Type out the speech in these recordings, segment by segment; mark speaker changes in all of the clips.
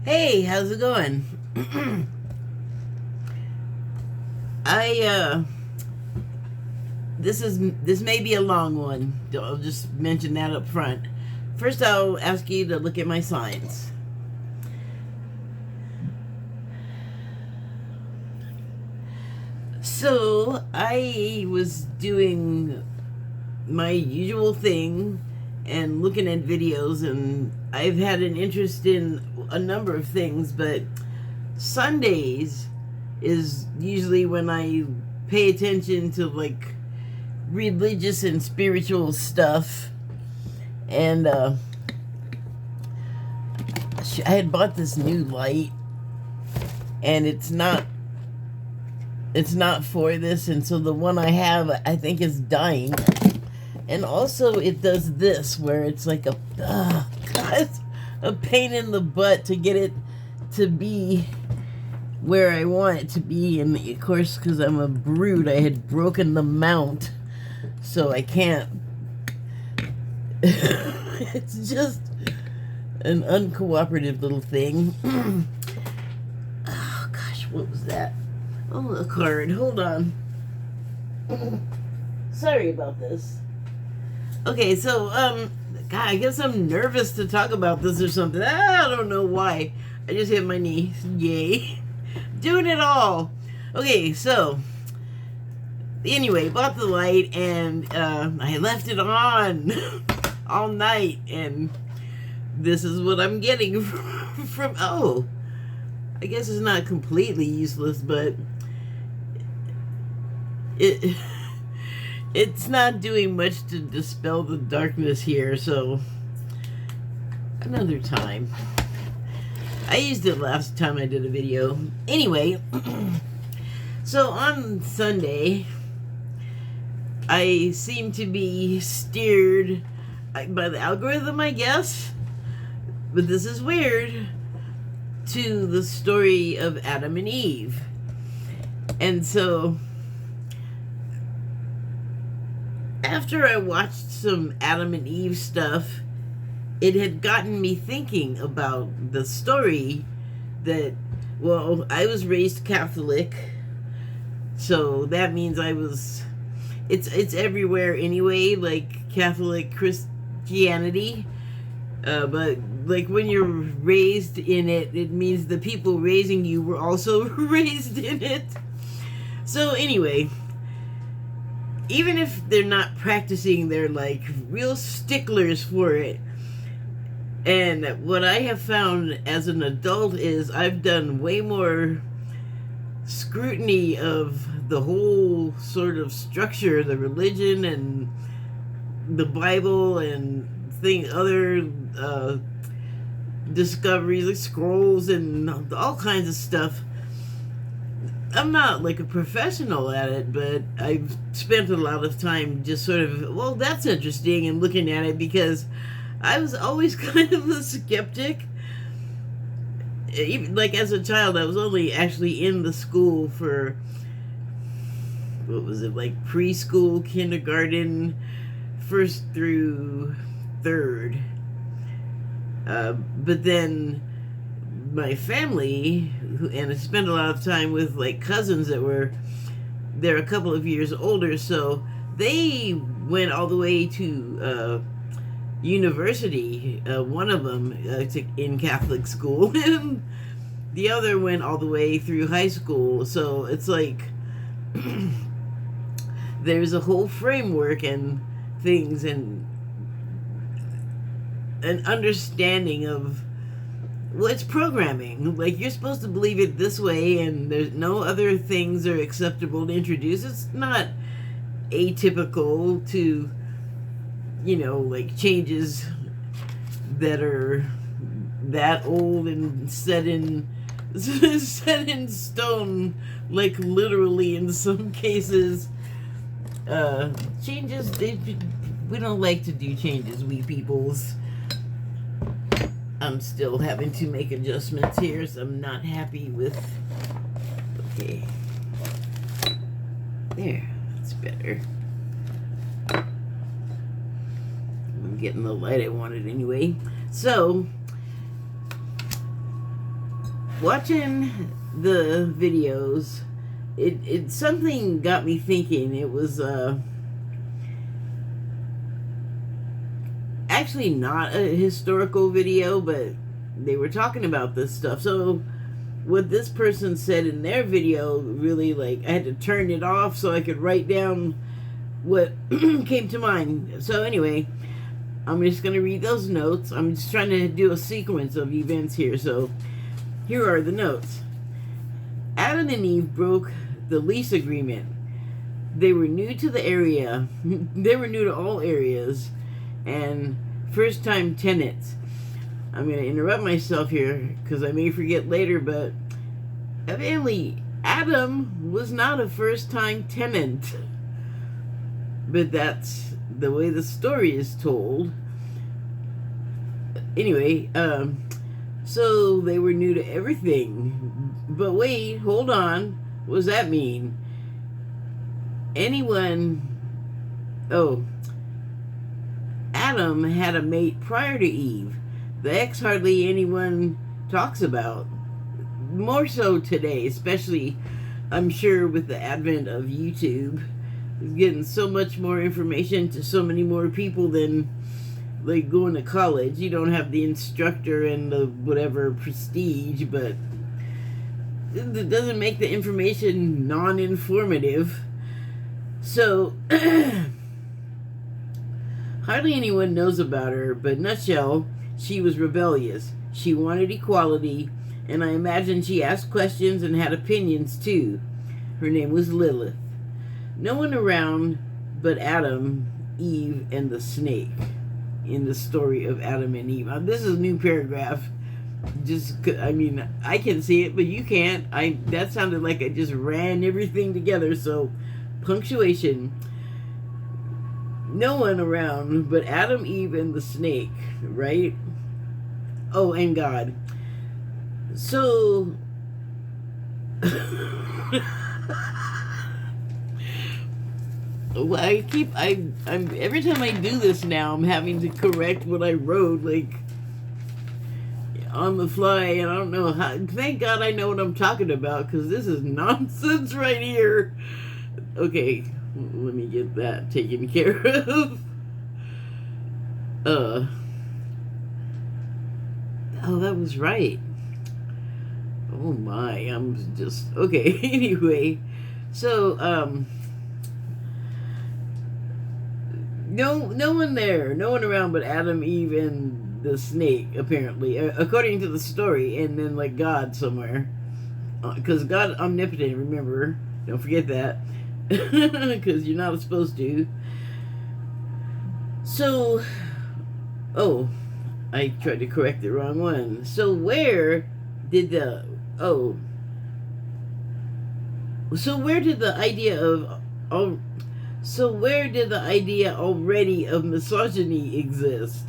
Speaker 1: Hey, how's it going? I this may be a long one. I'll just mention that up front. First, I'll ask you to look at my signs. So, I was doing my usual thing and looking at videos, and I've had an interest in a number of things, but Sundays is usually when I pay attention to like religious and spiritual stuff. And I had bought this new light, and it's not for this, and so the one I have I think is dying. And also it does this where it's like God, a pain in the butt to get it to be where I want it to be. And of course, because I'm a brute, I had broken the mount, so I can't. It's just an uncooperative little thing. Oh gosh, what was that? Oh, a card. Hold on. Sorry about this. Okay, so God, I guess I'm nervous to talk about this or something. I don't know why. I just hit my knee. Yay. Doing it all. Okay, so anyway, bought the light, and I left it on all night, and this is what I'm getting from oh, I guess it's not completely useless, but it's not doing much to dispel the darkness here, so another time. I used it last time I did a video. Anyway, so on Sunday, I seem to be steered by the algorithm, I guess, but this is weird, to the story of Adam and Eve. And so after I watched some Adam and Eve stuff, it had gotten me thinking about the story that, well, I was raised Catholic, so that means it's everywhere anyway, like Catholic Christianity, but like when you're raised in it, it means the people raising you were also raised in it. So anyway, even if they're not practicing, they're like real sticklers for it. And what I have found as an adult is I've done way more scrutiny of the whole sort of structure, the religion and the Bible and other discoveries like scrolls and all kinds of stuff. I'm not like a professional at it, but I've spent a lot of time just sort of, well, that's interesting, and looking at it, because I was always kind of a skeptic. Even like as a child, I was only actually in the school for, what was it, like preschool, kindergarten, first through third. But then my family, and I spent a lot of time with like cousins that were, they're a couple of years older, so they went all the way to university. One of them in Catholic school, and the other went all the way through high school. So it's like there's a whole framework and things, and an understanding of, well, it's programming. Like, you're supposed to believe it this way, and there's no other things are acceptable to introduce. It's not atypical to, like changes that are that old and set in stone, like literally in some cases. Changes, we don't like to do changes, we peoples. I'm still having to make adjustments here, so I'm not happy with. Okay. There, that's better. I'm getting the light I wanted anyway. So, watching the videos, it something got me thinking. It was actually not a historical video, but they were talking about this stuff. So what this person said in their video, really, like, I had to turn it off so I could write down what came to mind. So anyway, I'm just going to read those notes. I'm just trying to do a sequence of events here. So here are the notes. Adam and Eve broke the lease agreement. They were new to the area. They were new to all areas. And first-time tenants. I'm going to interrupt myself here because I may forget later, but evidently Adam was not a first-time tenant. But that's the way the story is told. Anyway, so they were new to everything. But wait, hold on. What does that mean? Adam had a mate prior to Eve. The X hardly anyone talks about. More so today, especially, I'm sure, with the advent of YouTube. It's getting so much more information to so many more people than, like, going to college. You don't have the instructor and the whatever prestige, but it doesn't make the information non-informative. So, hardly anyone knows about her, but in a nutshell, she was rebellious. She wanted equality, and I imagine she asked questions and had opinions too. Her name was Lilith. No one around but Adam, Eve, and the snake in the story of Adam and Eve. Now, this is a new paragraph. I can see it, but you can't. That sounded like I just ran everything together, so punctuation. No one around but Adam, Eve, and the snake, right? Oh, and God. So, every time I do this now, I'm having to correct what I wrote, like, on the fly, and I don't know how. Thank God I know what I'm talking about, because this is nonsense right here. Okay, let me get that taken care of. Oh, that was right. Oh my, I'm just, okay, anyway. So, no one there, no one around but Adam, Eve, and the snake, apparently, according to the story, and then, like, God somewhere. Because God omnipotent, remember, don't forget that. Because you're not supposed to. So, I tried to correct the wrong one. So where did the idea already of misogyny exist?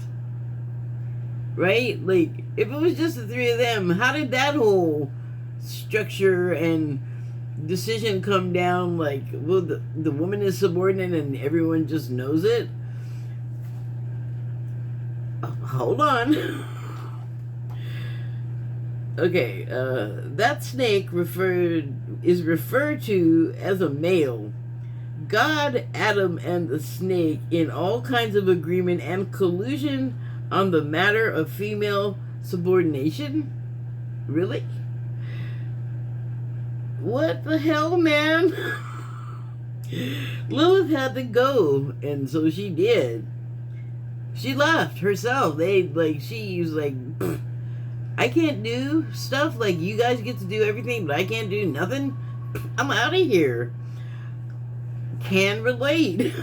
Speaker 1: Right? Like, if it was just the three of them, how did that whole structure and decision come down? Like, well, the woman is subordinate and everyone just knows it? Hold on. Okay, that snake is referred to as a male. God, Adam, and the snake in all kinds of agreement and collusion on the matter of female subordination? Really? What the hell, man? Lilith had to go, and so she did. She left herself. She was like, I can't do stuff, like, you guys get to do everything, but I can't do nothing. I'm out of here. Can relate.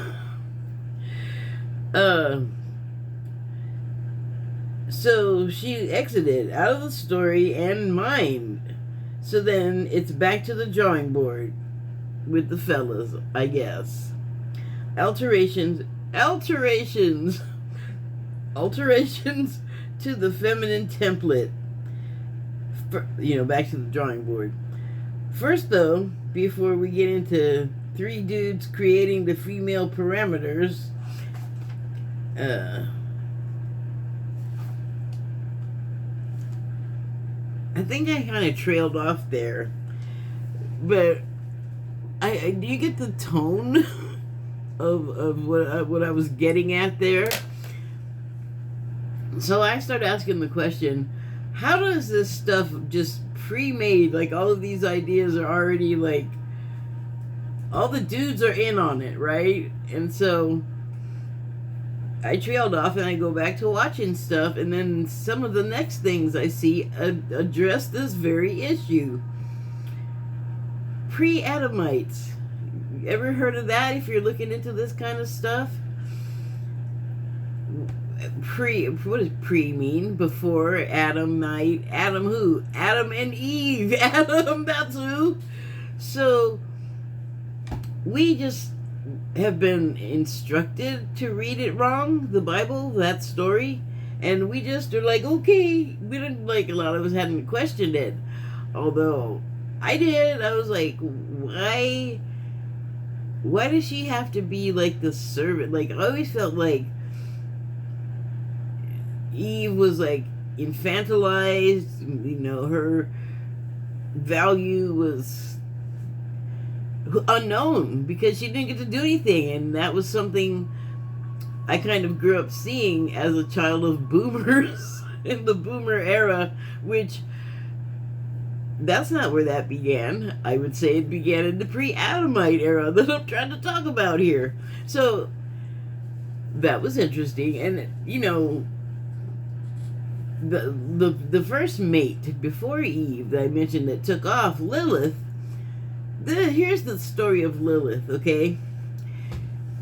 Speaker 1: So she exited out of the story and mind. So then it's back to the drawing board with the fellas, I guess. Alterations to the feminine template. Back to the drawing board. First, though, before we get into three dudes creating the female parameters, I think I kind of trailed off there, but do you get the tone of what I was getting at there? So I started asking the question, how does this stuff just pre-made, like all of these ideas are already like, all the dudes are in on it, right? And so I trailed off and I go back to watching stuff, and then some of the next things I see address this very issue. Pre-Adamites. Ever heard of that if you're looking into this kind of stuff? What does pre mean? Before Adamite. Adam who? Adam and Eve. Adam, that's who. So we just have been instructed to read it wrong, the Bible, that story, and we just are like, okay, we didn't, like, a lot of us hadn't questioned it, although I did. I was like, why does she have to be like the servant? Like, I always felt like Eve was like infantilized, you know, her value was unknown because she didn't get to do anything, and that was something I kind of grew up seeing as a child of boomers in the boomer era, which that's not where that began. I would say it began in the pre-Adamite era that I'm trying to talk about here. So that was interesting, and you know, the first mate before Eve that I mentioned that took off, Lilith. Here's the story of Lilith, okay?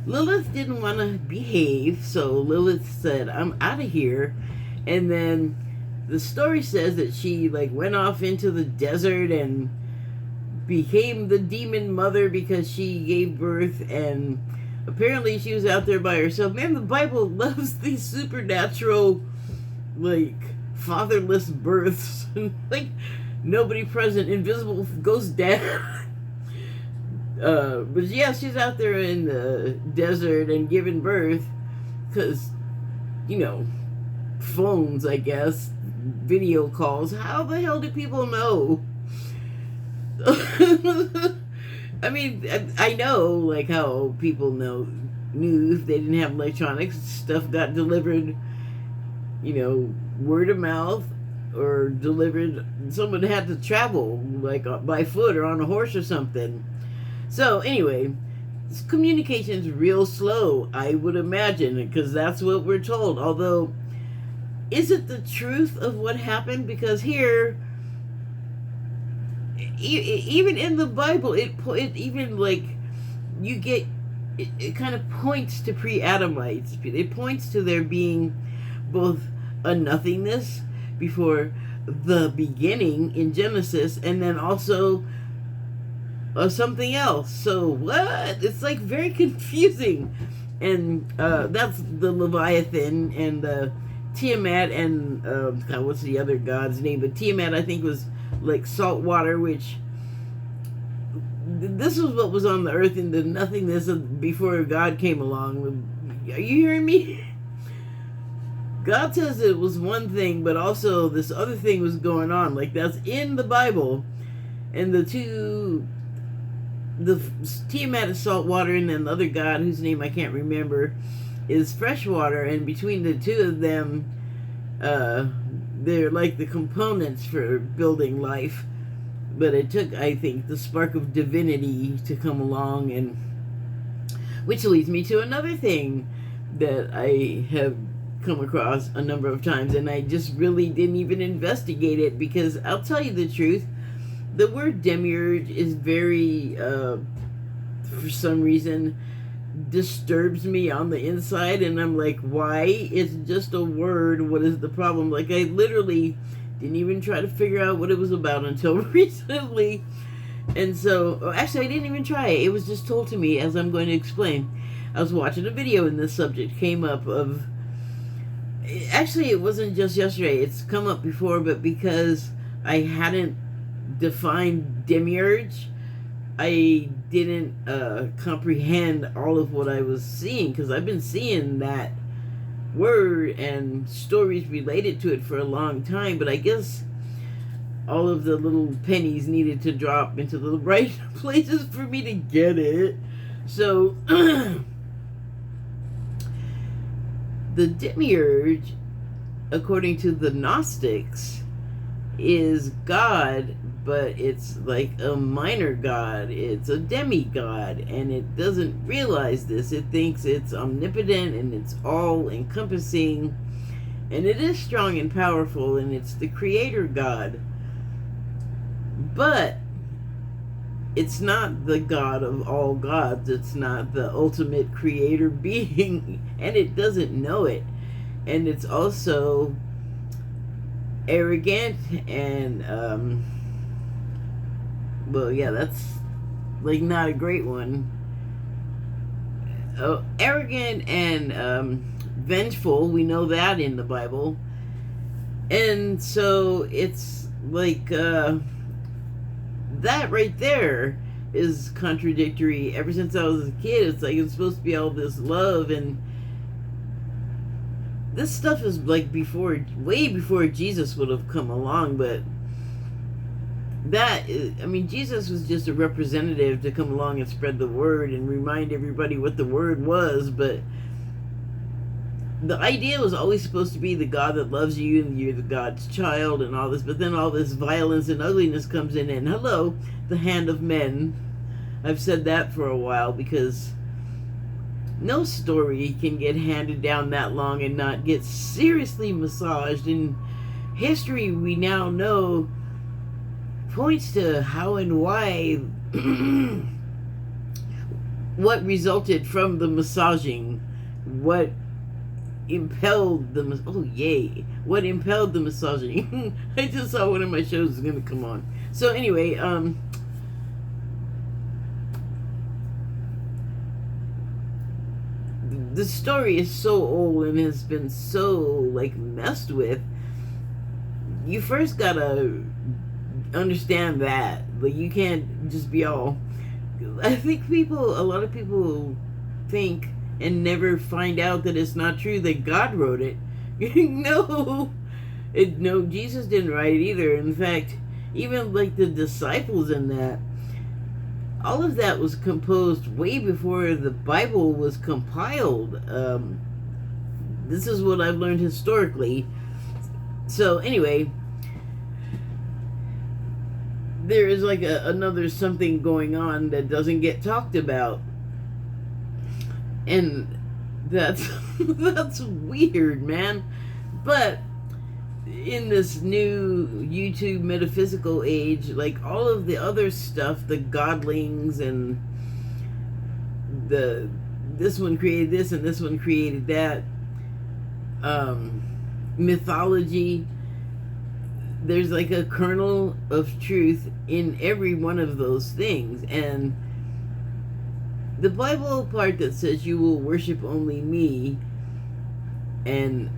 Speaker 1: Lilith didn't want to behave, so Lilith said, I'm out of here. And then the story says that she like went off into the desert and became the demon mother because she gave birth, and apparently she was out there by herself. Man, the Bible loves these supernatural, like, fatherless births. Like, nobody present, invisible ghost dad. But yeah, she's out there in the desert and giving birth because, you know, phones, I guess, video calls. How the hell do people know? I mean, I know, like, how people knew if they didn't have electronics, stuff got delivered, you know, word of mouth, or delivered, someone had to travel, like, by foot or on a horse or something. So anyway, communication's real slow, I would imagine, because that's what we're told. Although, is it the truth of what happened? Because here, even in the Bible, it even, like, you get, it kind of points to pre-Adamites. It points to there being both a nothingness before the beginning in Genesis, and then also something else. So what? It's like very confusing. And that's the Leviathan and the Tiamat and God, what's the other god's name? But Tiamat, I think, was like salt water, which this was what was on the earth in the nothingness before God came along. Are you hearing me? God says it was one thing, but also this other thing was going on. Like, that's in the Bible. And the Tiamat is salt water, and then the other god, whose name I can't remember, is fresh water. And between the two of them, they're like the components for building life. But it took, I think, the spark of divinity to come along, and which leads me to another thing that I have come across a number of times, and I just really didn't even investigate it, because I'll tell you the truth, the word demiurge is very, for some reason, disturbs me on the inside, and I'm like, why? It's just a word. What is the problem? Like, I literally didn't even try to figure out what it was about until recently. And so, actually, I didn't even try it. It was just told to me, as I'm going to explain. I was watching a video, and this subject came up of, actually, it wasn't just yesterday. It's come up before, but because I hadn't defined demiurge, I didn't comprehend all of what I was seeing, because I've been seeing that word and stories related to it for a long time. But I guess all of the little pennies needed to drop into the right places for me to get it. So the demiurge, according to the Gnostics, is God, but it's like a minor god. It's a demigod, and it doesn't realize this. It thinks it's omnipotent and it's all encompassing, and it is strong and powerful, and it's the creator god. But it's not the God of all gods. It's not the ultimate creator being, and it doesn't know it. And it's also arrogant and well, yeah, that's like not a great one. Arrogant and vengeful, we know that in the Bible. And so it's like that right there is contradictory. Ever since I was a kid, it's like it's supposed to be all this love, and this stuff is like before, way before Jesus would have come along. But that is, I mean, Jesus was just a representative to come along and spread the word and remind everybody what the word was. But the idea was always supposed to be the God that loves you and you're the God's child and all this. But then all this violence and ugliness comes in, and hello, the hand of men. I've said that for a while, because no story can get handed down that long and not get seriously massaged. In history, we now know, points to how and why what resulted from the massaging, what impelled the what impelled the massaging. I just saw one of my shows is gonna come on. So anyway, the story is so old and has been so like messed with. You first gotta understand that, like, you can't just be all, I think a lot of people think and never find out that it's not true that God wrote it. No, Jesus didn't write it either. In fact, even like the disciples in that, all of that was composed way before the Bible was compiled. This is what I've learned historically. So anyway, there is like another something going on that doesn't get talked about. And that's that's weird, man. But in this new YouTube metaphysical age, like all of the other stuff, the godlings and this one created this and this one created that, mythology, there's like a kernel of truth in every one of those things. And the Bible part that says you will worship only me, and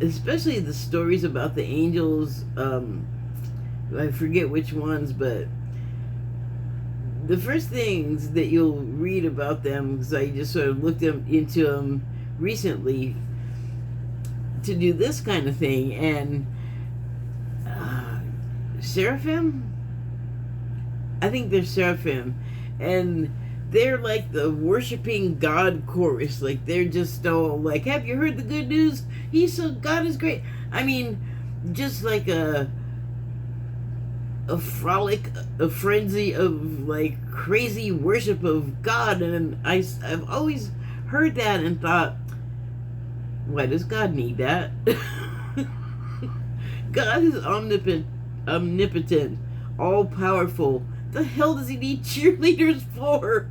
Speaker 1: especially the stories about the angels, I forget which ones, but the first things that you'll read about them, because I just sort of looked into them recently to do this kind of thing, and seraphim? I think they're seraphim, and they're like the worshiping God chorus. Like, they're just all like, have you heard the good news? God is great. I mean, just like a frolic, a frenzy of like crazy worship of God. And I've always heard that and thought, why does God need that? God is omnipotent, all powerful. The hell does he need cheerleaders for?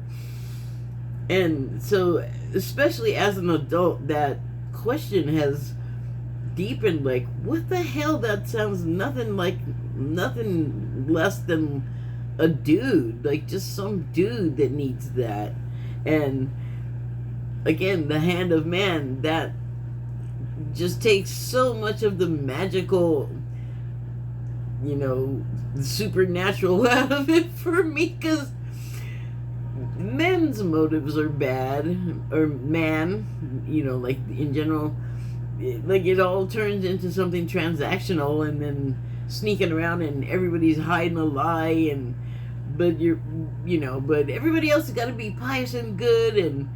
Speaker 1: And so, especially as an adult, that question has deepened. Like, what the hell? That sounds nothing less than a dude, like just some dude that needs that. And again, the hand of man, that just takes so much of the magical, supernatural out of it for me, because men's motives are bad, or man, like in general, like it all turns into something transactional, and then sneaking around and everybody's hiding a lie, and but but everybody else has got to be pious and good, and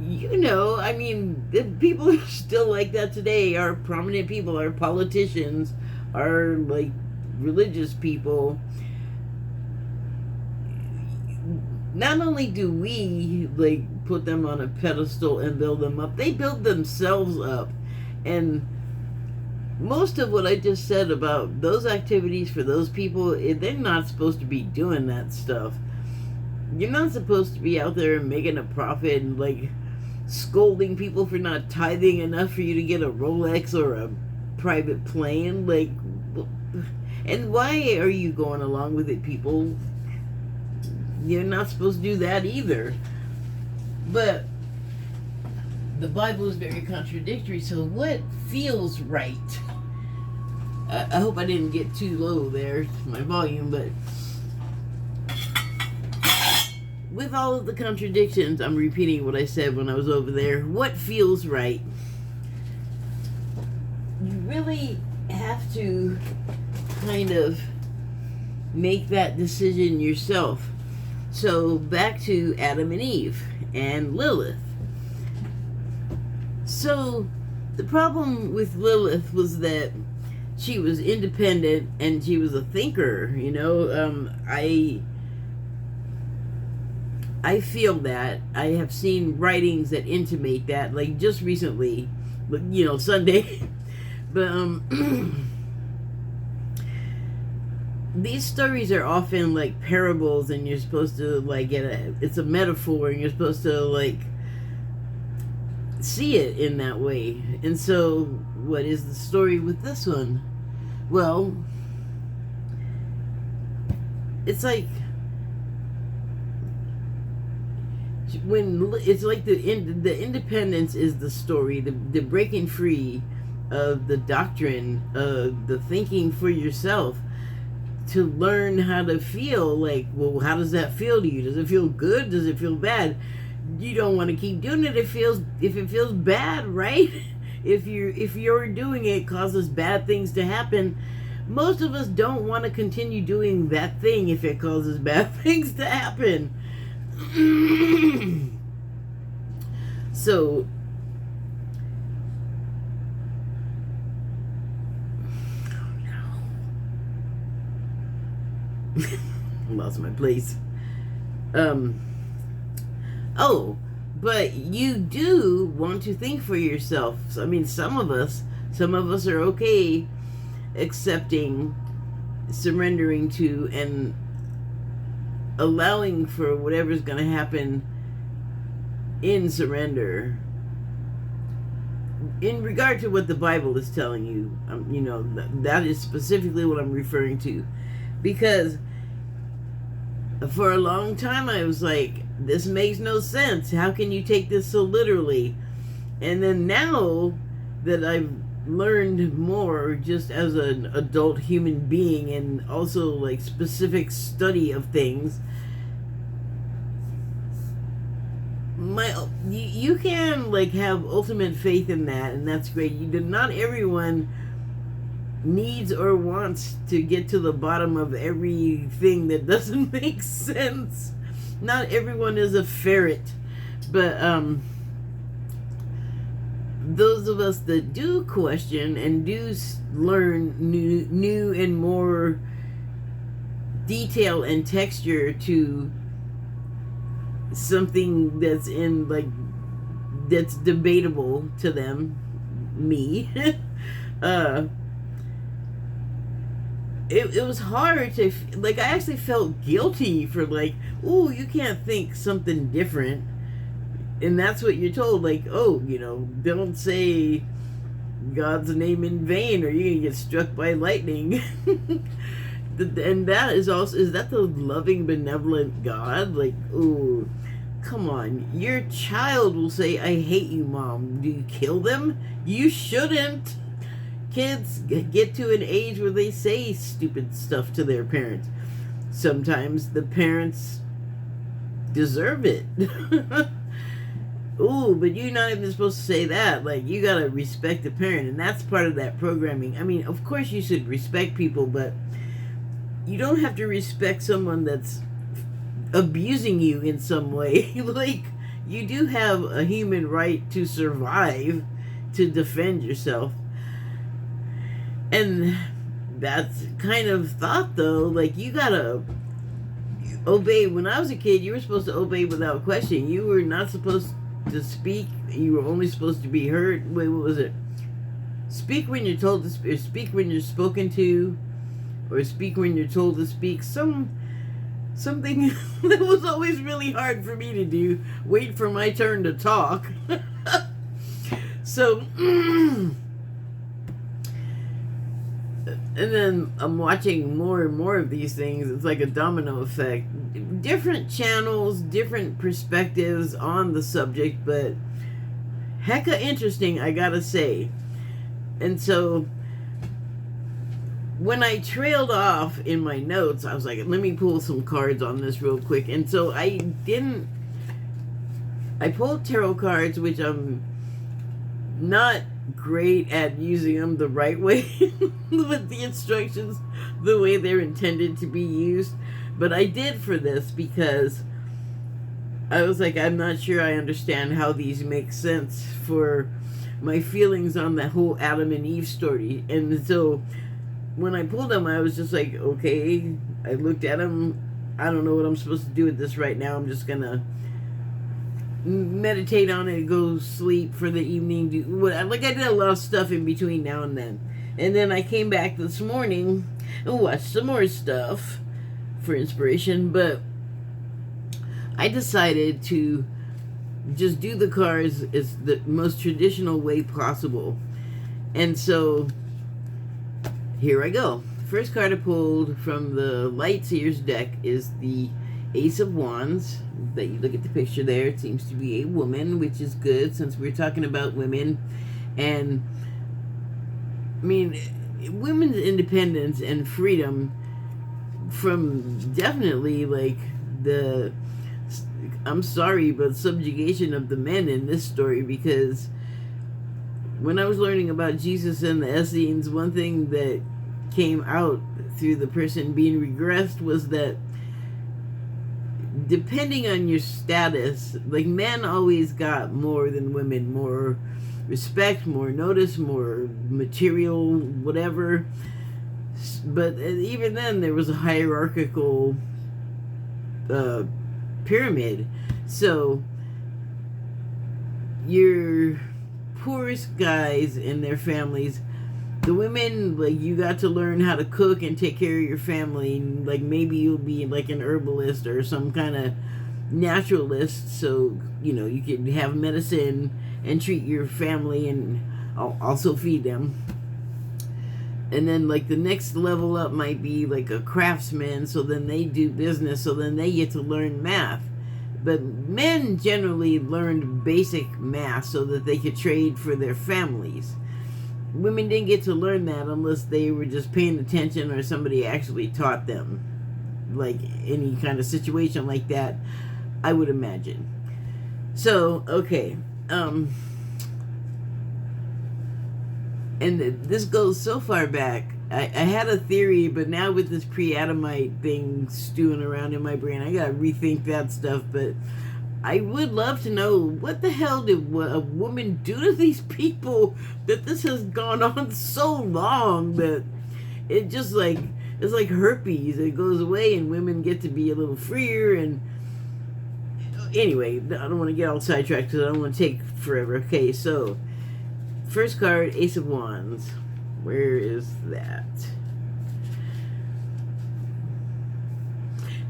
Speaker 1: I mean, the people are still like that today. Our prominent people, our politicians, our like religious people. Not only do we like put them on a pedestal and build them up, they build themselves up. And most of what I just said about those activities for those people, they're not supposed to be doing that stuff. You're not supposed to be out there making a profit and like scolding people for not tithing enough for you to get a Rolex or a private plane. Like, and why are you going along with it, people? You're not supposed to do that either. But the Bible is very contradictory, so what feels right? I hope I didn't get too low there, my volume, but with all of the contradictions, I'm repeating what I said when I was over there. What feels right? You really have to kind of make that decision yourself. So back to Adam and Eve and Lilith. So the problem with Lilith was that she was independent and she was a thinker. I feel that. I have seen writings that intimate that, like just recently, Sunday. But these stories are often like parables, and you're supposed to like it's a metaphor, and you're supposed to like see it in that way. And so what is the story with this one? Well, it's like when it's like the independence is the story, the breaking free of the doctrine of the thinking for yourself, to learn how to feel like, well, how does that feel to you? Does it feel good? Does it feel bad? You don't want to keep doing it if it feels bad, right? If you're doing it causes bad things to happen. Most of us don't want to continue doing that thing if it causes bad things to happen. So lost my place. But you do want to think for yourself. So, I mean, some of us are okay accepting, surrendering to, and allowing for whatever's going to happen in surrender. In regard to what the Bible is telling you, that is specifically what I'm referring to. Because for a long time I was like, this makes no sense. How can you take this so literally? And then now that I've learned more just as an adult human being, and also like specific study of things, you can like have ultimate faith in that, and that's great. Not everyone needs or wants to get to the bottom of everything that doesn't make sense. Not everyone is a ferret, but those of us that do question and do learn new and more detail and texture to something that's that's debatable to them, me. It was hard to, like, I actually felt guilty for like, ooh, you can't think something different. And that's what you're told, like, oh, don't say God's name in vain or you're going to get struck by lightning. And that is that the loving, benevolent God? Like, ooh, come on. Your child will say, I hate you, Mom. Do you kill them? You shouldn't. Kids get to an age where they say stupid stuff to their parents. Sometimes the parents deserve it. Ooh, but you're not even supposed to say that. Like, you gotta respect the parent, and that's part of that programming. I mean, of course you should respect people, but you don't have to respect someone that's abusing you in some way. Like, you do have a human right to survive, to defend yourself. And that's kind of thought, though. Like, you gotta obey. When I was a kid, you were supposed to obey without question. You were not supposed to speak. You were only supposed to be heard. Wait, what was it? Speak when you're told to speak, or speak when you're spoken to, or speak when you're told to speak. Something that was always really hard for me to do. Wait for my turn to talk. So, and then I'm watching more and more of these things. It's like a domino effect. Different channels, different perspectives on the subject, but hecka interesting, I gotta say. And so, when I trailed off in my notes, I was like, let me pull some cards on this real quick. And so I pulled tarot cards, which I'm not great at using them the right way with the instructions, the way they're intended to be used. But I did for this because I was like, I'm not sure I understand how these make sense for my feelings on the whole Adam and Eve story. And so when I pulled them, I was just like, okay. I looked at them. I don't know what I'm supposed to do with this right now. I'm just gonna meditate on it, go sleep for the evening. Like, I did a lot of stuff in between now and then. And then I came back this morning and watched some more stuff for inspiration. But I decided to just do the cards as the most traditional way possible. And so here I go. First card I pulled from the Light Seers deck is the Ace of Wands. That you look at the picture there, it seems to be a woman, which is good since we're talking about women. And I mean, women's independence and freedom from definitely like the, I'm sorry, but subjugation of the men in this story. Because when I was learning about Jesus and the Essenes, one thing that came out through the person being regressed was that depending on your status, like, men always got more than women, more respect, more notice, more material, whatever. But even then, there was a hierarchical pyramid. So your poorest guys and their families, the women, like, you got to learn how to cook and take care of your family. Like, maybe you'll be like an herbalist or some kind of naturalist, so you know you can have medicine and treat your family and also feed them. And then, like, the next level up might be like a craftsman, so then they do business, so then they get to learn math. But men generally learned basic math so that they could trade for their families. Women didn't get to learn that unless they were just paying attention or somebody actually taught them. Like, any kind of situation like that, I would imagine. So, okay. And this goes so far back. I had a theory, but now with this pre-Adamite thing stewing around in my brain, I gotta rethink that stuff. But I would love to know, what the hell did a woman do to these people that this has gone on so long that it just like, it's like herpes. It goes away and women get to be a little freer. And anyway, I don't want to get all sidetracked because I don't want to take forever. Okay, so first card, Ace of Wands. Where is that?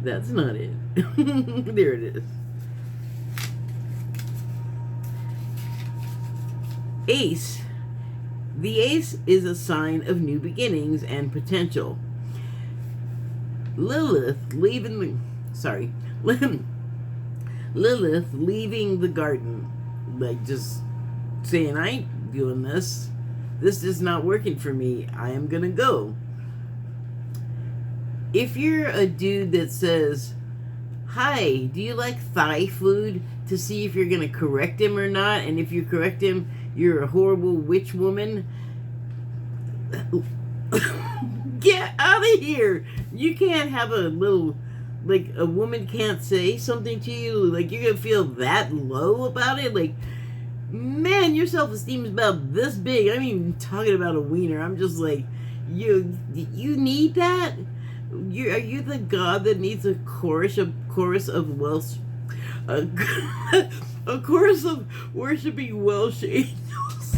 Speaker 1: That's not it. There it is. Ace. The ace is a sign of new beginnings and potential. Lilith leaving the garden. Like, just saying, I ain't doing this. This is not working for me. I am gonna go. If you're a dude that says, hi, do you like Thai food? To see if you're going to correct him or not. And if you correct him, you're a horrible witch woman. Get out of here. You can't have a little, like, a woman can't say something to you. Like, you're going to feel that low about it. Like, man, your self-esteem is about this big. I'm even talking about a wiener. I'm just like, you need that? Are you the god that needs a chorus of Welsh, a, a chorus of worshiping Welsh angels?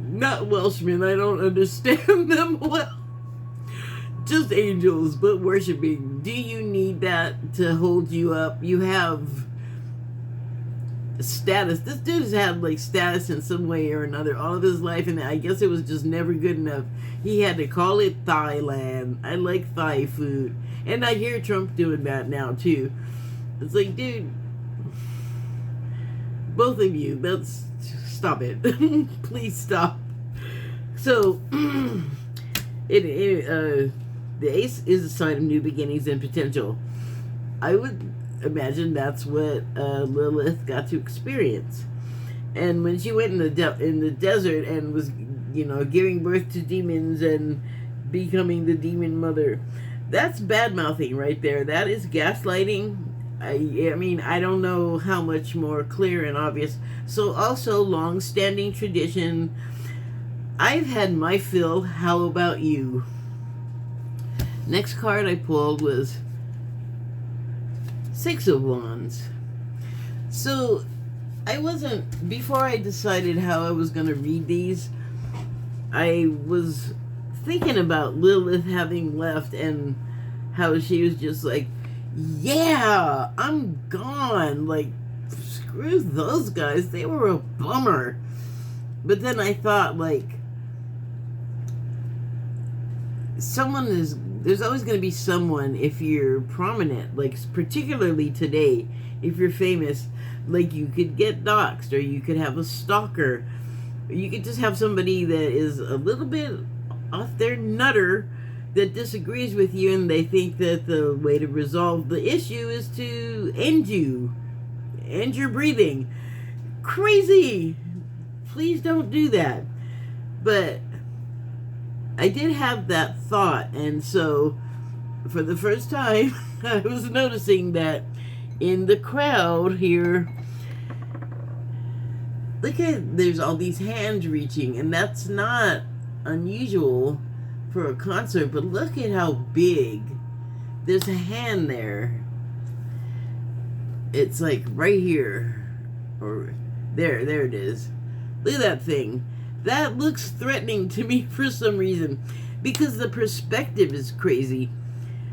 Speaker 1: Not Welshmen. I don't understand them well. Just angels, but worshiping. Do you need that to hold you up? You have status. This dude has had like status in some way or another all of his life, and I guess it was just never good enough. He had to call it Thailand. I like Thai food, and I hear Trump doing that now too. It's like, dude, both of you, let's stop it. Please stop. So the ace is a sign of new beginnings and potential. I would imagine that's what Lilith got to experience. And when she went in the desert and was, giving birth to demons and becoming the demon mother, that's bad mouthing right there. That is gaslighting. I mean, I don't know how much more clear and obvious. So also long-standing tradition. I've had my fill. How about you? Next card I pulled was Six of Wands. So I wasn't, before I decided how I was going to read these, I was thinking about Lilith having left and how she was just like, yeah, I'm gone. Like, screw those guys. They were a bummer. But then I thought, like, there's always going to be someone, if you're prominent, like particularly today, if you're famous, like you could get doxxed, or you could have a stalker, or you could just have somebody that is a little bit off their nutter that disagrees with you, and they think that the way to resolve the issue is to end your breathing. Crazy. Please don't do that. But I did have that thought, and so for the first time I was noticing that in the crowd here, there's all these hands reaching, and that's not unusual for a concert, but look at how big. There's a hand there. It's like right here, or there it is. Look at that thing. That looks threatening to me for some reason, because the perspective is crazy.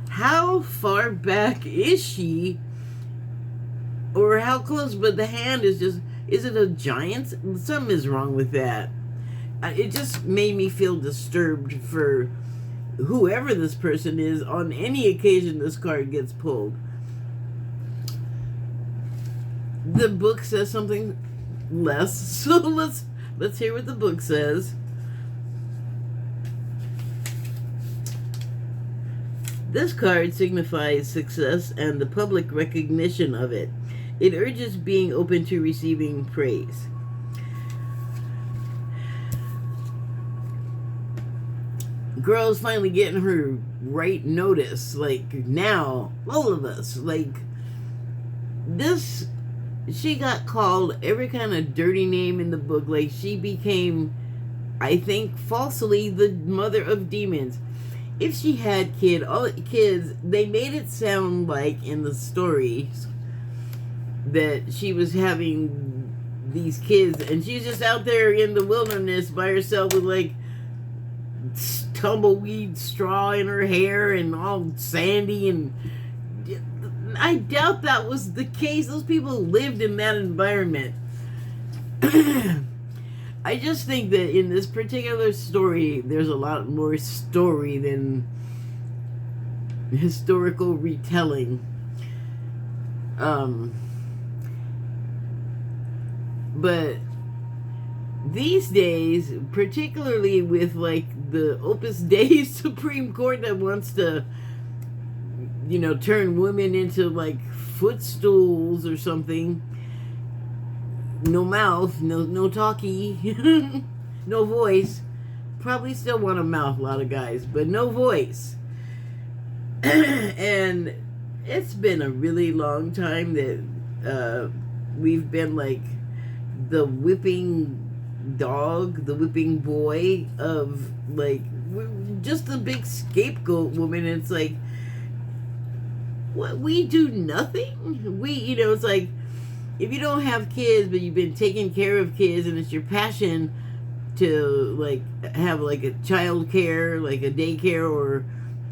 Speaker 1: How far back is she? Or how close? But the hand is just, is it a giant? Something is wrong with that. It just made me feel disturbed for whoever this person is on any occasion this card gets pulled. The book says something less, so let's hear what the book says. This card signifies success and the public recognition of it. It urges being open to receiving praise. Girl's finally getting her right notice. Like, now, all of us. Like, this, she got called every kind of dirty name in the book. Like, she became, I think, falsely the mother of demons. If she had kids, they made it sound like in the stories that she was having these kids, and she's just out there in the wilderness by herself with like tumbleweed straw in her hair and all sandy, and I doubt that was the case. Those people lived in that environment. I just think that in this particular story, there's a lot more story than historical retelling. But these days, particularly with like the Opus Dei Supreme Court that wants to, turn women into like footstools or something. No mouth, no talkie, no voice. Probably still want a mouth, a lot of guys, but no voice. And it's been a really long time that we've been like the whipping dog, the whipping boy of like just the big scapegoat woman. It's like, what, we do nothing? It's like, if you don't have kids but you've been taking care of kids and it's your passion to like have like a child care, like a daycare, or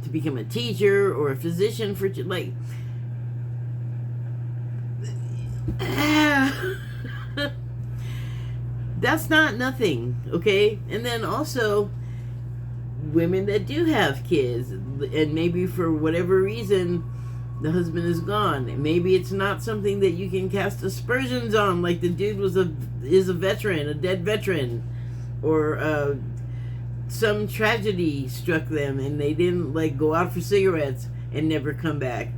Speaker 1: to become a teacher or a physician for like that's not nothing, okay? And then also women that do have kids and maybe for whatever reason the husband is gone. Maybe it's not something that you can cast aspersions on, like the dude is a veteran, a dead veteran, or some tragedy struck them and they didn't like go out for cigarettes and never come back.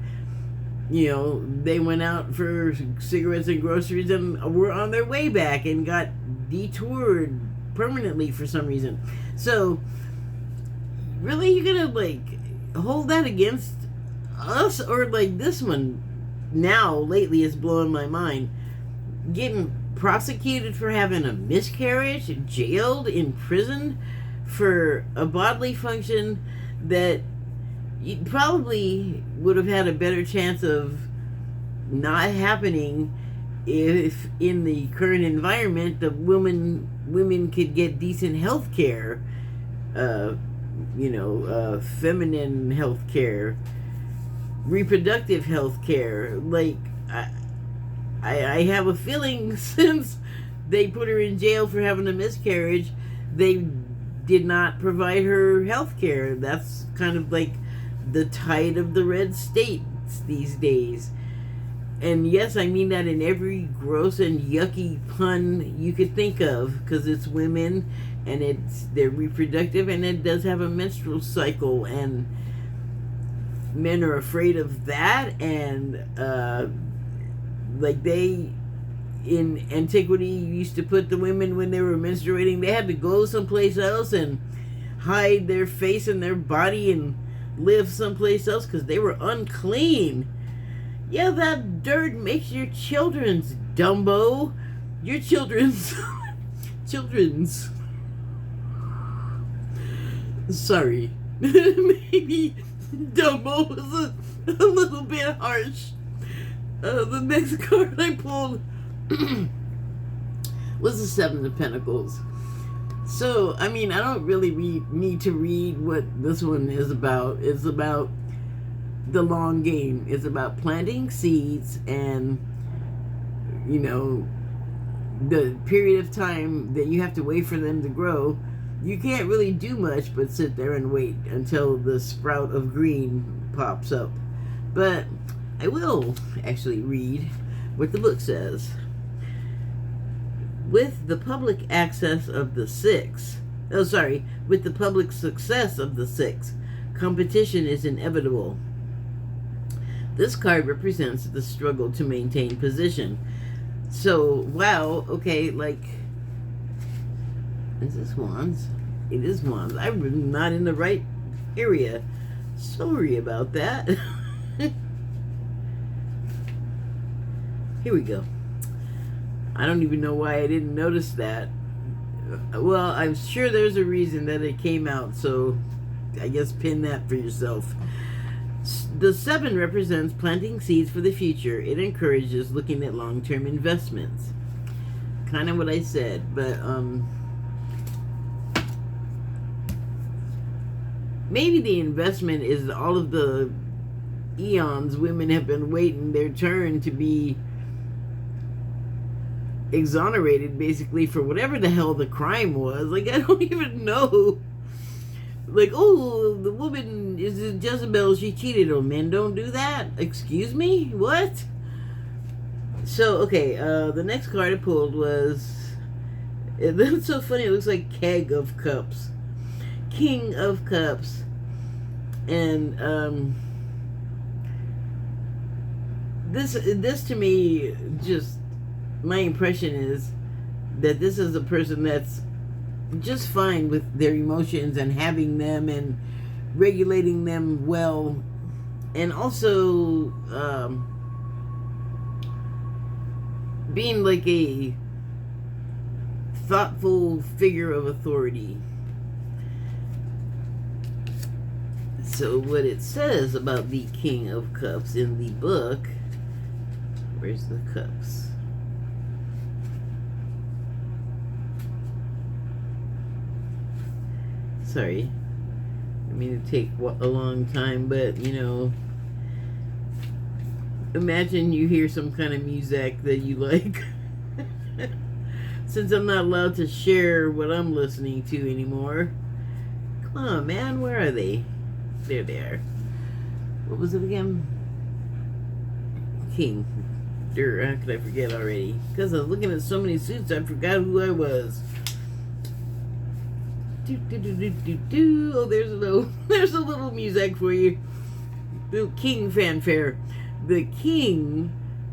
Speaker 1: They went out for cigarettes and groceries and were on their way back and got detoured permanently for some reason. So really, you're gonna like hold that against us? Or like this one now lately is blowing my mind, getting prosecuted for having a miscarriage, jailed, imprisoned for a bodily function that you probably would have had a better chance of not happening if in the current environment the women could get decent health care, feminine health care, reproductive health care. Like I have a feeling since they put her in jail for having a miscarriage, they did not provide her health care. That's kind of like the tide of the red states these days. And yes, I mean that in every gross and yucky pun you could think of, because it's women and they're reproductive and it does have a menstrual cycle, and men are afraid of that. And like they in antiquity used to put the women, when they were menstruating, they had to go someplace else and hide their face and their body and live someplace else because they were unclean. Yeah, that dirt makes your children's, Dumbo. Your children's sorry. Maybe Dumbo was a little bit harsh. The next card I pulled was the Seven of Pentacles. So, I mean, I don't really need to read what this one is about. It's about the long game. It's about planting seeds and, the period of time that you have to wait for them to grow. You can't really do much but sit there and wait until the sprout of green pops up. But I will actually read what the book says. With the public access of the with the public success of the six, competition is inevitable. This card represents the struggle to maintain position. So, wow, okay, like, is this Wands? It is Wands. I'm not in the right area. Sorry about that. Here we go. I don't even know why I didn't notice that. Well, I'm sure there's a reason that it came out, so I guess pin that for yourself. The 7 represents planting seeds for the future. It encourages looking at long-term investments. Kind of what I said, but maybe the investment is all of the eons women have been waiting their turn to be exonerated, basically, for whatever the hell the crime was. Like, I don't even know. Like, oh, the woman is a Jezebel, she cheated. Oh, men don't do that? Excuse me? What? So, okay, the next card I pulled was, that's so funny, it looks like Keg of Cups. King of Cups. And, this to me, just my impression is that this is a person that's just fine with their emotions and having them and regulating them well, and also being like a thoughtful figure of authority. So what it says about the King of Cups in the book, where's the cups? Sorry, I mean to take a long time, but you know, imagine you hear some kind of music that you like. Since I'm not allowed to share what I'm listening to anymore. Come on, man, where are they? There they are. What was it again? King. How could I forget already? Because I was looking at so many suits, I forgot who I was. Oh, there's a little music for you. The King fanfare. The King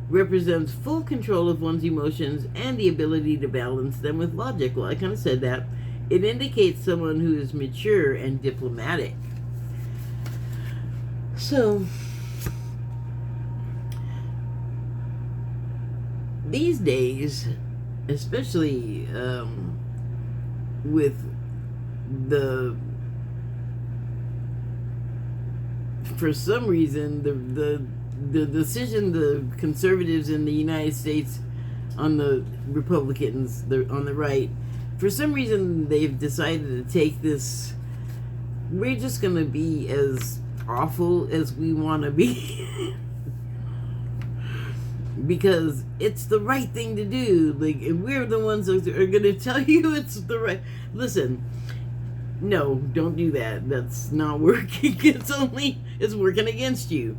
Speaker 1: represents full control of one's emotions and the ability to balance them with logic. Well, I kind of said that. It indicates someone who is mature and diplomatic. So, these days, especially with for some reason, the decision the conservatives in the United States, on the Republicans, on the right, for some reason they've decided to take this, we're just going to be as awful as we want to be. Because it's the right thing to do. Like, and we're the ones that are going to tell you it's the right. Listen, no, don't do that. That's not working. It's working against you.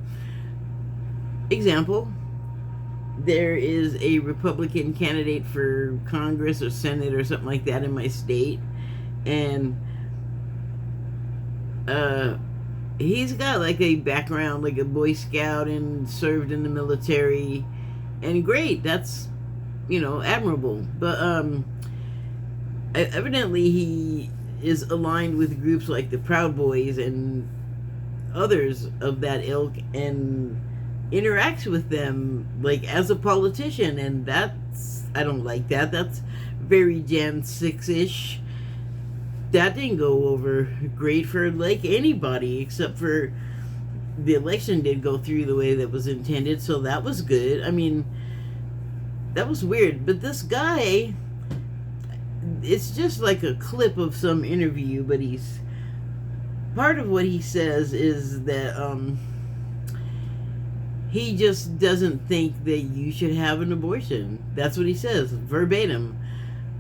Speaker 1: Example, there is a Republican candidate for Congress or Senate or something like that in my state, and he's got like a background, like a Boy Scout, and served in the military, and great, that's, you know, admirable. But evidently he is aligned with groups like the Proud Boys and others of that ilk, and interacts with them like as a politician, and that's, I don't like that. That's very Jan 6-ish. That didn't go over great for like anybody, except for the election did go through the way that was intended, so that was good. I mean, that was weird. But this guy, it's just like a clip of some interview, but he's, part of what he says is that he just doesn't think that you should have an abortion. That's what he says, verbatim.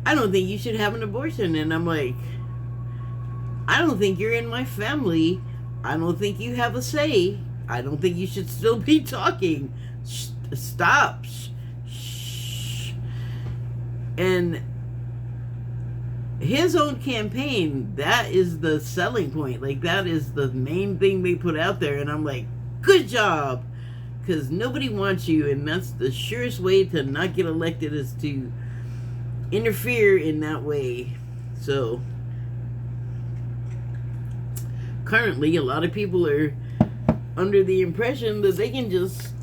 Speaker 1: I don't think you should have an abortion. And I'm like, I don't think you're in my family. I don't think you have a say. I don't think you should still be talking. Stop. Shh. And his own campaign, that is the selling point. Like, that is the main thing they put out there. And I'm like, good job. Because nobody wants you, and that's the surest way to not get elected, is to interfere in that way. So, currently, a lot of people are under the impression that they can just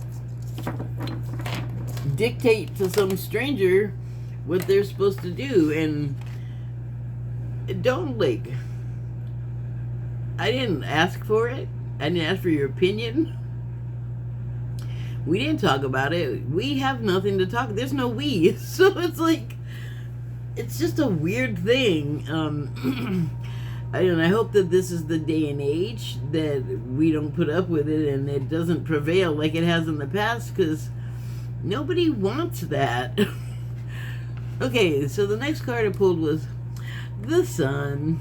Speaker 1: dictate to some stranger what they're supposed to do. And don't, like, I didn't ask for it. I didn't ask for your opinion. We didn't talk about it. We have nothing to talk. There's no we. So it's like, it's just a weird thing. I hope that this is the day and age that we don't put up with it and it doesn't prevail like it has in the past, because nobody wants that. Okay, so the next card I pulled was the Sun.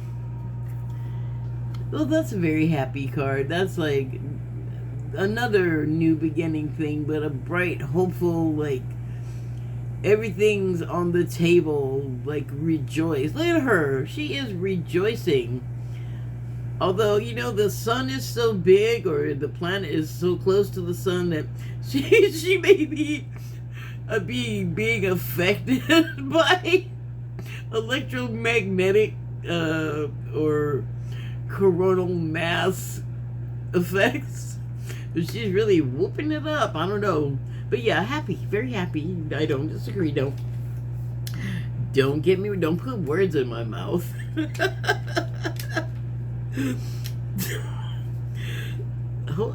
Speaker 1: Well, that's a very happy card. That's like another new beginning thing, but a bright, hopeful, like, everything's on the table, like, rejoice. Look at her. She is rejoicing. Although, the sun is so big, or the planet is so close to the sun, that she may be being affected by electromagnetic or coronal mass effects. She's really whooping it up. I don't know. But yeah, happy. Very happy. I don't disagree. Don't put words in my mouth. Oh,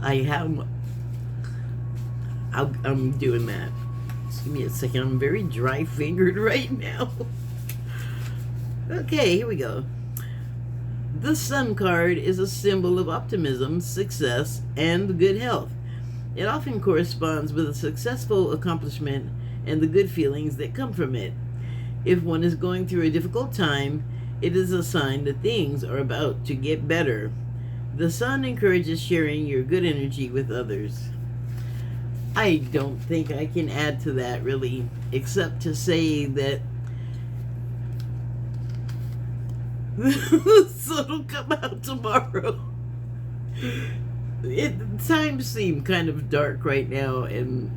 Speaker 1: I'm doing that. Just give me a second. I'm very dry fingered right now. Okay, here we go. The Sun card is a symbol of optimism, success, and good health. It often corresponds with a successful accomplishment and the good feelings that come from it. If one is going through a difficult time, it is a sign that things are about to get better. The Sun encourages sharing your good energy with others. I don't think I can add to that really, except to say that the sun will come out tomorrow. Times seem kind of dark right now, and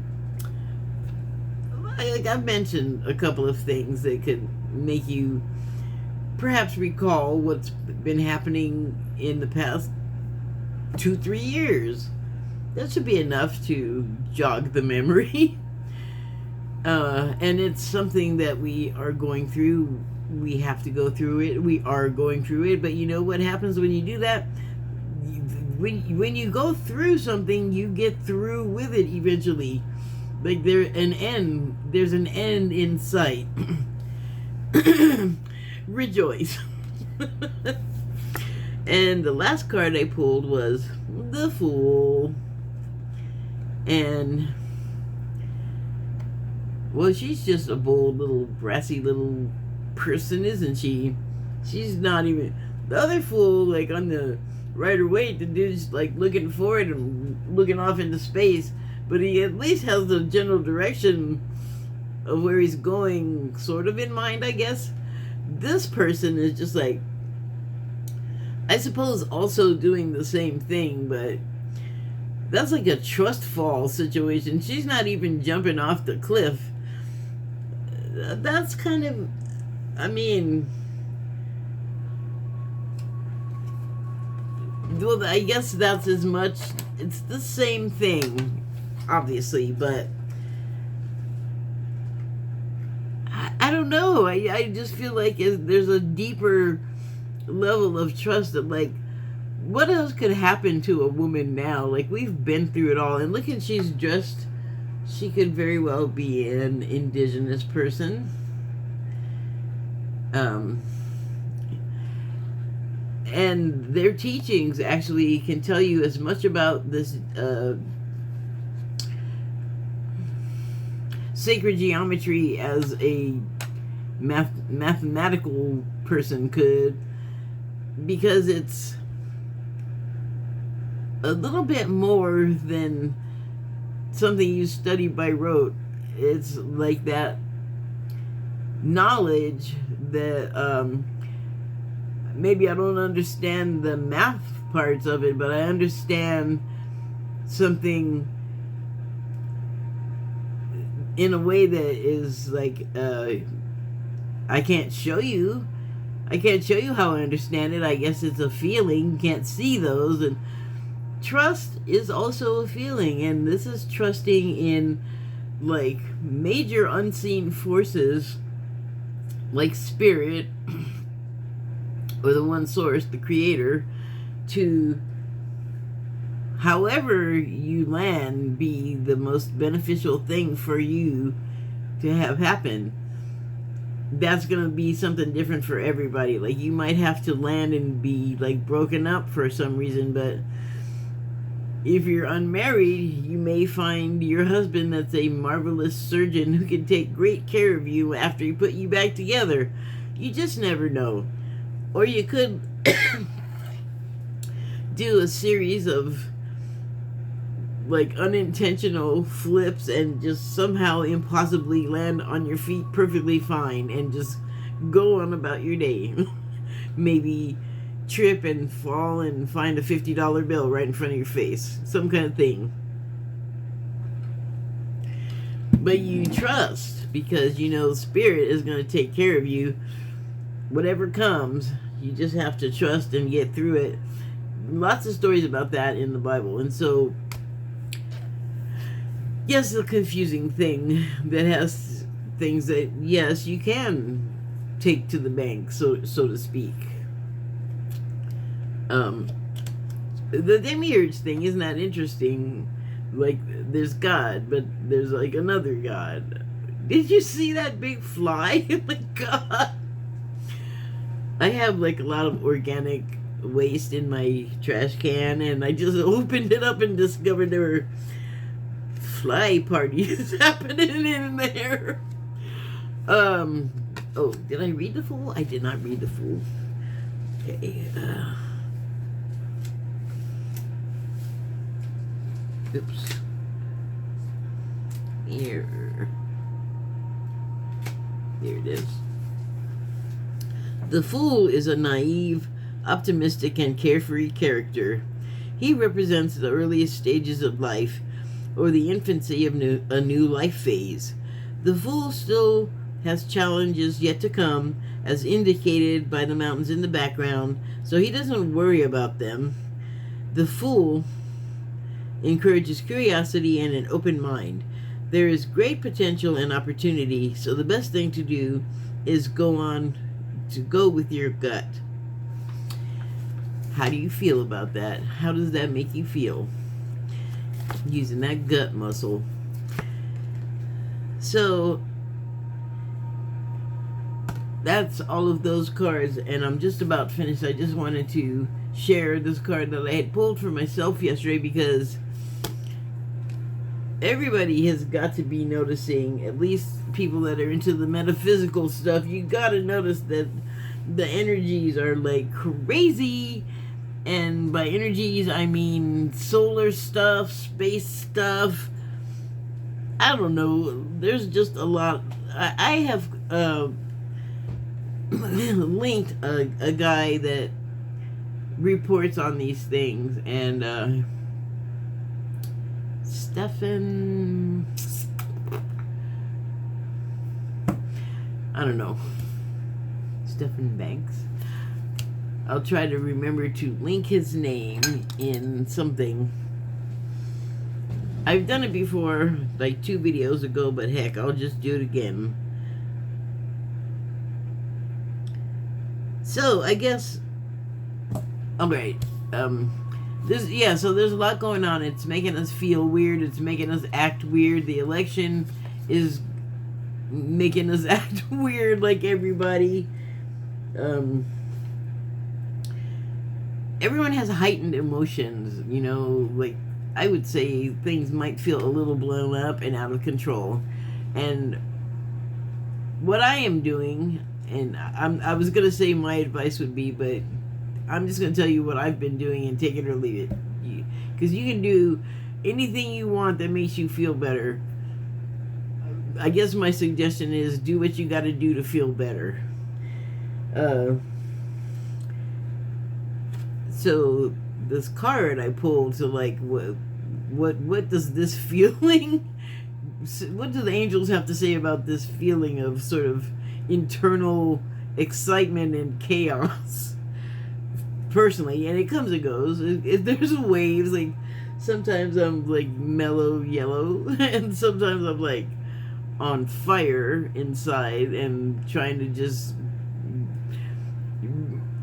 Speaker 1: I've mentioned a couple of things that could make you perhaps recall what's been happening in the past 2-3 years. That should be enough to jog the memory. And it's something that we are going through. We have to go through it. We are going through it. But you know what happens when you do that? When you go through something, you get through with it eventually. Like there's an end in sight. Rejoice. And the last card I pulled was the Fool. And well, she's just a bold little brassy little person, isn't she? She's not even the other fool. Like on the Rider Waite, the dude's like looking forward and looking off into space, but he at least has the general direction of where he's going sort of in mind, I guess. This person is just like, I suppose, also doing the same thing, but that's like a trust fall situation. She's not even jumping off the cliff. That's kind of, I mean, well, I guess that's as much, it's the same thing, obviously, but I don't know. I just feel like there's a deeper level of trust that, like, what else could happen to a woman now? Like, we've been through it all, and look at, she's dressed. She could very well be an indigenous person. And their teachings actually can tell you as much about this sacred geometry as a mathematical person could, because it's a little bit more than something you study by rote. It's like that knowledge that maybe I don't understand the math parts of it, but I understand something in a way that is like, I can't show you how I understand it. I guess it's a feeling. Can't see those. And trust is also a feeling, and this is trusting in like major unseen forces like spirit or the one source, the creator, to however you land be the most beneficial thing for you to have happen. That's going to be something different for everybody. Like, you might have to land and be like broken up for some reason, but if you're unmarried, you may find your husband that's a marvelous surgeon who can take great care of you after he put you back together. You just never know. Or you could do a series of like unintentional flips and just somehow impossibly land on your feet perfectly fine and just go on about your day. Maybe trip and fall and find a $50 bill right in front of your face. Some kind of thing. But you trust because you know Spirit is going to take care of you. Whatever comes, you just have to trust and get through it. Lots of stories about that in the Bible. And so, yes, a confusing thing that has things that, yes, you can take to the bank, so to speak. The demiurge thing isn't that interesting. Like, there's God, but there's like another God. Did you see that big fly? Oh my God. I have like a lot of organic waste in my trash can, and I just opened it up and discovered there were fly parties happening in there. Oh, did I read the Fool? I did not read the Fool. Okay. Oops. Here. There it is. The Fool is a naive, optimistic, and carefree character. He represents the earliest stages of life, or the infancy of a new life phase. The Fool still has challenges yet to come, as indicated by the mountains in the background, so he doesn't worry about them. The Fool encourages curiosity and an open mind. There is great potential and opportunity, so the best thing to do is go with your gut. How do you feel about that? How does that make you feel? Using that gut muscle. So that's all of those cards, and I'm just about finished. I just wanted to share this card that I had pulled for myself yesterday because everybody has got to be noticing, at least people that are into the metaphysical stuff, you gotta notice that the energies are like crazy. And by energies, I mean solar stuff, space stuff. I don't know. There's just a lot. I have linked a guy that reports on these things, and Stephen, I don't know, Stephen Banks. I'll try to remember to link his name in something. I've done it before, like 2 videos ago, but heck, I'll just do it again. So, I guess, alright, so there's a lot going on. It's making us feel weird, it's making us act weird. The election is making us act weird like everybody. Everyone has heightened emotions, you know, like, I would say things might feel a little blown up and out of control. And what I am doing, and I was going to say my advice would be, but I'm just going to tell you what I've been doing and take it or leave it. Because you can do anything you want that makes you feel better. I guess my suggestion is do what you got to do to feel better. So this card I pulled, so like what does this feeling, what do the angels have to say about this feeling of sort of internal excitement and chaos? Personally, and it comes and goes. There's waves. Like sometimes I'm like mellow yellow, and sometimes I'm like on fire inside and trying to just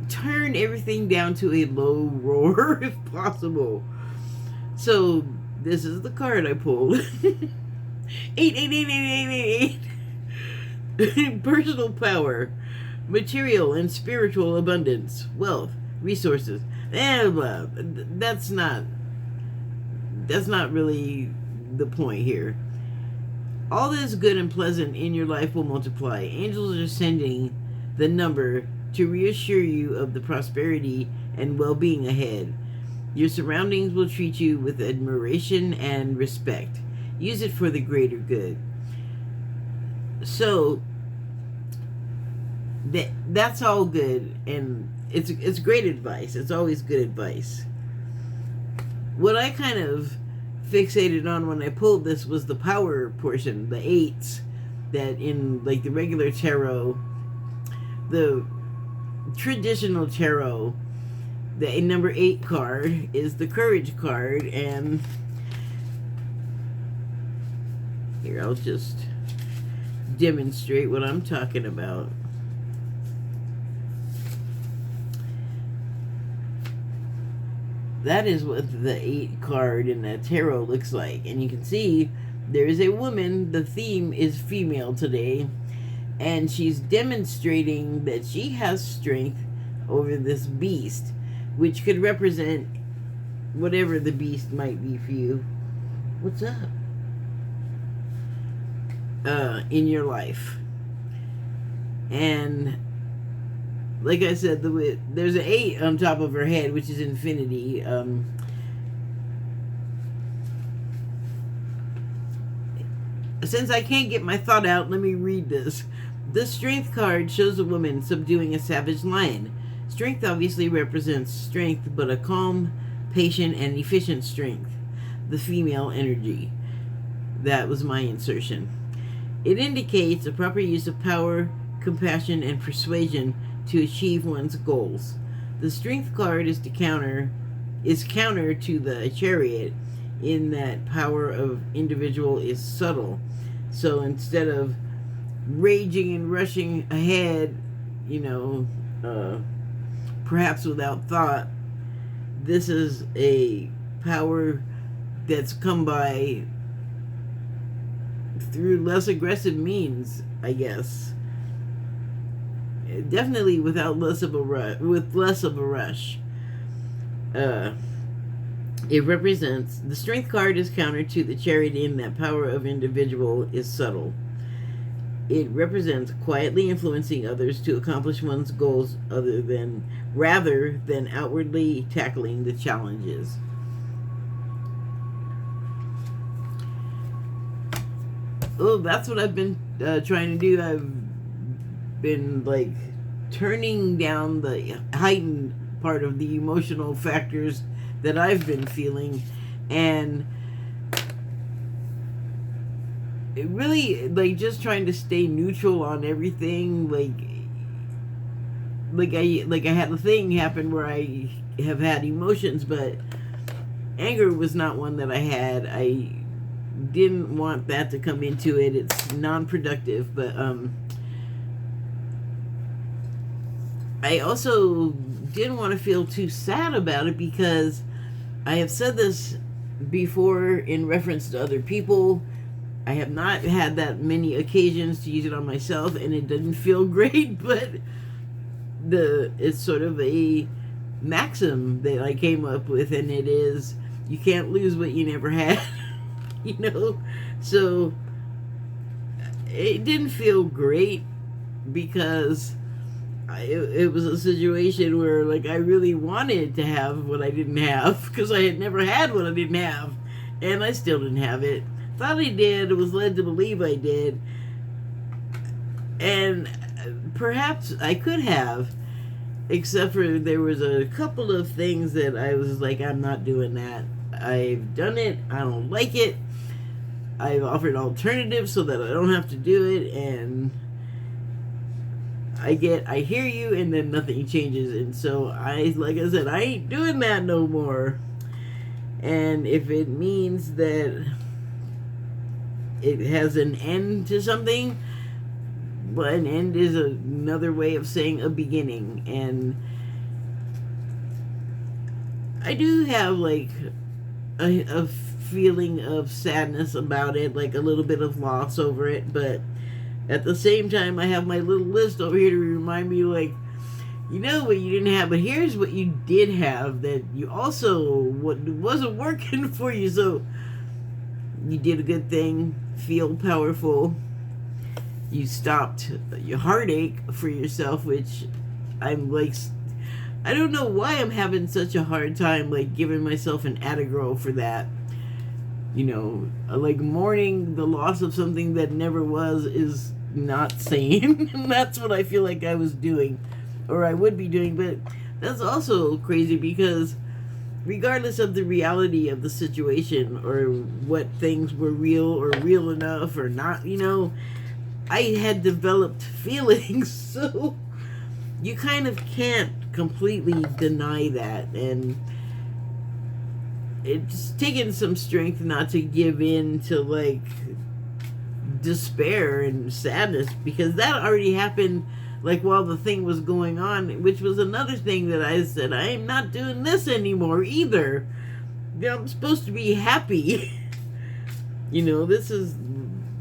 Speaker 1: turn everything down to a low roar if possible. So this is the card I pulled. 8888888. Personal power, material and spiritual abundance, wealth, resources. That's not really the point here. All that is good and pleasant in your life will multiply. Angels are sending the number to reassure you of the prosperity and well-being ahead. Your surroundings will treat you with admiration and respect. Use it for the greater good. So that's all good, and it's great advice. It's always good advice. What I kind of fixated on when I pulled this was the power portion, the eights, that in like the regular tarot, the traditional tarot, the number 8 card is the courage card. And here, I'll just demonstrate what I'm talking about. That is what the 8 card in the tarot looks like. And you can see there is a woman. The theme is female today. And she's demonstrating that she has strength over this beast, which could represent whatever the beast might be for you. What's up? In your life. And like I said, there's an 8 on top of her head, which is infinity. Since I can't get my thought out, let me read this. The strength card shows a woman subduing a savage lion. Strength obviously represents strength, but a calm, patient, and efficient strength. The female energy. That was my insertion. It indicates a proper use of power, compassion, and persuasion to achieve one's goals. The strength card is counter to the chariot in that power of individual is subtle. So instead of raging and rushing ahead, perhaps without thought, this is a power that's come by through less aggressive means, I guess. Definitely with less of a rush. It represents, the strength card is counter to the chariot in that power of individual is subtle. It represents quietly influencing others to accomplish one's goals rather than outwardly tackling the challenges. Oh, that's what I've been trying to do. I've been like turning down the heightened part of the emotional factors that I've been feeling, and it really like just trying to stay neutral on everything. Like I had a thing happen where I have had emotions, but anger was not one that I had. I didn't want that to come into it. It's non-productive, but I also didn't want to feel too sad about it, because I have said this before in reference to other people. I have not had that many occasions to use it on myself, and it didn't feel great, but it's sort of a maxim that I came up with, and it is, you can't lose what you never had. So it didn't feel great, because it was a situation where like I really wanted to have what I didn't have, because I had never had what I didn't have, and I still didn't have it. Thought I did, was led to believe I did, and perhaps I could have, except for there was a couple of things that I was like, I'm not doing that. I've done it, I don't like it. I've offered alternatives so that I don't have to do it, and I hear you, and then nothing changes. And so like I said, I ain't doing that no more. And if it means that it has an end to something, but an end is another way of saying a beginning. And I do have like a feeling of sadness about it, like a little bit of loss over it, but at the same time I have my little list over here to remind me, like, what you didn't have, but here's what you did have that you also wasn't working for you. So you did a good thing, feel powerful, you stopped your heartache for yourself, which I'm like, I don't know why I'm having such a hard time like giving myself an Atagro for that. Like mourning the loss of something that never was is not sane. And that's what I feel like I was doing. or I would be doing. But that's also crazy because regardless of the reality of the situation or what things were real or real enough or not, I had developed feelings. So you kind of can't completely deny that. And it's taken some strength not to give in to like despair and sadness, because that already happened like while the thing was going on, which was another thing that I said, I am not doing this anymore either. I'm supposed to be happy. This is,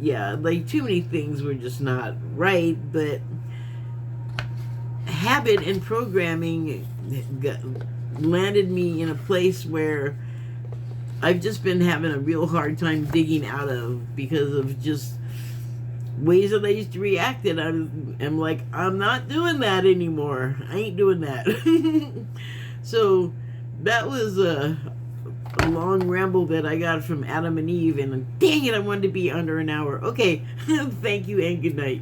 Speaker 1: yeah, like too many things were just not right. But habit and programming landed me in a place where I've just been having a real hard time digging out of, because of just ways that I used to react. And I'm like, I'm not doing that anymore. I ain't doing that. So that was a long ramble that I got from Adam and Eve, and dang it, I wanted to be under an hour. Okay, thank you and good night.